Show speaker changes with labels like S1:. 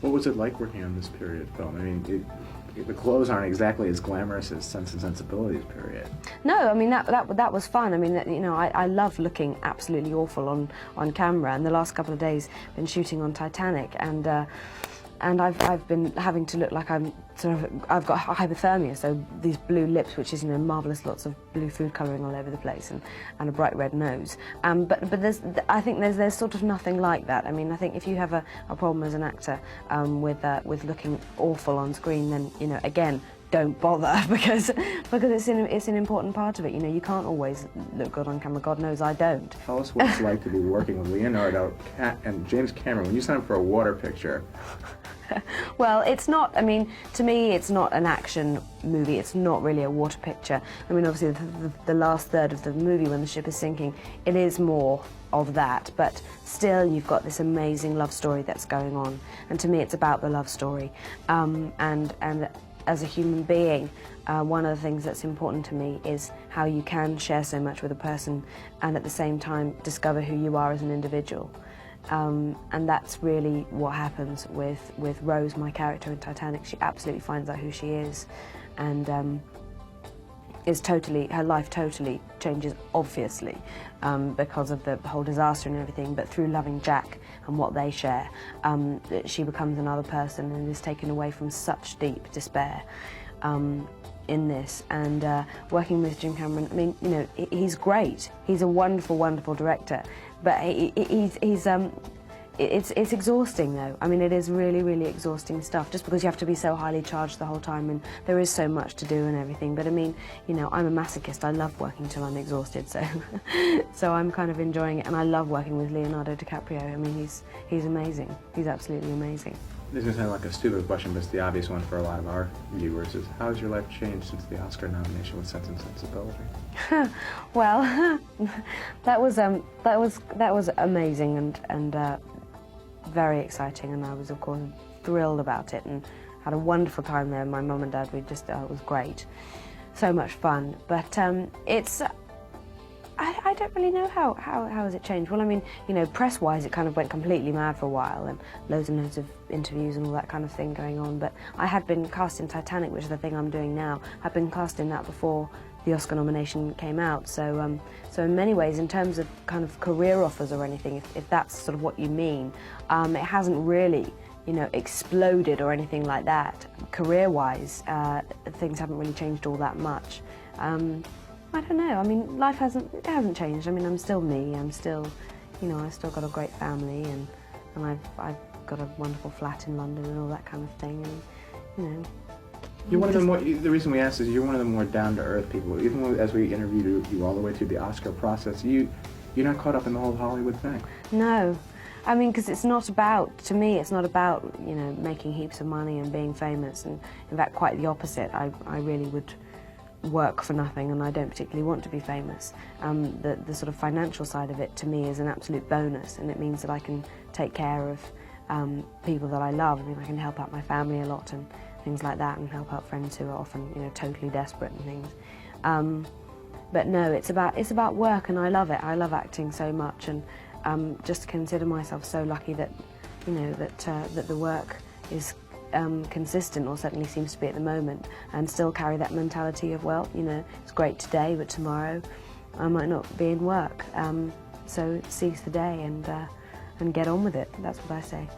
S1: What was it like working on this period film? I mean, the clothes aren't exactly as glamorous as Sense and Sensibility's period.
S2: No, I mean that was fun. I mean, you know, I love looking absolutely awful on camera. And the last couple of days, been shooting on Titanic, and I've been having to look like I've got hypothermia, so these blue lips, which is, you know, marvelous, lots of blue food colouring all over the place, and a bright red nose. But I think there's sort of nothing like that. I mean, I think if you have a problem as an actor with looking awful on screen, then, you know, again, don't bother, because it's an important part of it. You know, you can't always look good on camera. God knows I don't.
S1: Tell us what it's like to be working with Leonardo and James Cameron when you signed for a water picture.
S2: Well, it's not, I mean, to me it's not an action movie, it's not really a water picture. I mean, obviously the last third of the movie, when the ship is sinking, it is more of that, but still you've got this amazing love story that's going on, and to me it's about the love story. And as a human being, one of the things that's important to me is how you can share so much with a person and at the same time discover who you are as an individual. And that's really what happens with Rose, my character in Titanic. She absolutely finds out who she is, and her life totally changes, obviously, because of the whole disaster and everything, but through loving Jack and what they share, she becomes another person and is taken away from such deep despair in this. And working with Jim Cameron, I mean, you know, he's great. He's a wonderful, wonderful director, but it's exhausting though. I mean, it is really, really exhausting stuff, just because you have to be so highly charged the whole time, and there is so much to do and everything. But I mean, you know, I'm a masochist. I love working till I'm exhausted, so so I'm kind of enjoying it, and I love working with Leonardo DiCaprio. I mean, he's amazing. He's absolutely amazing.
S1: This is going to sound like a stupid question, but it's the obvious one for a lot of our viewers, is how has your life changed since the Oscar nomination with Sense and Sensibility?
S2: Well, that was amazing and very exciting, and I was, of course, thrilled about it and had a wonderful time there. My mum and dad, it was great, so much fun. But I don't really know how has it changed. Well, I mean, you know, press-wise, it kind of went completely mad for a while, and loads and loads of interviews and all that kind of thing going on. But I had been cast in Titanic, which is the thing I'm doing now. I'd been cast in that before the Oscar nomination came out. So, so in many ways, in terms of kind of career offers or anything, if that's sort of what you mean, it hasn't really, you know, exploded or anything like that. Career-wise, things haven't really changed all that much. I don't know. I mean, life hasn't changed. I mean, I'm still me. I'm still, you know, I've still got a great family, and I've got a wonderful flat in London and all that kind of thing. And you know,
S1: you're one of the more. The reason we asked is you're one of the more down-to-earth people. Even as we interviewed you all the way through the Oscar process, you're not caught up in the whole Hollywood thing.
S2: No. I mean, because it's not about, to me, it's not about, you know, making heaps of money and being famous. And in fact, quite the opposite. I really would work for nothing, and I don't particularly want to be famous. The sort of financial side of it to me is an absolute bonus, and it means that I can take care of people that I love. I mean, I can help out my family a lot and things like that, and help out friends who are often, you know, totally desperate and things. But no, it's about work, and I love it. I love acting so much, and just consider myself so lucky that, you know, that the work is consistent, or certainly seems to be at the moment, and still carry that mentality of, well, you know, it's great today, but tomorrow I might not be in work. So seize the day and get on with it. That's what I say.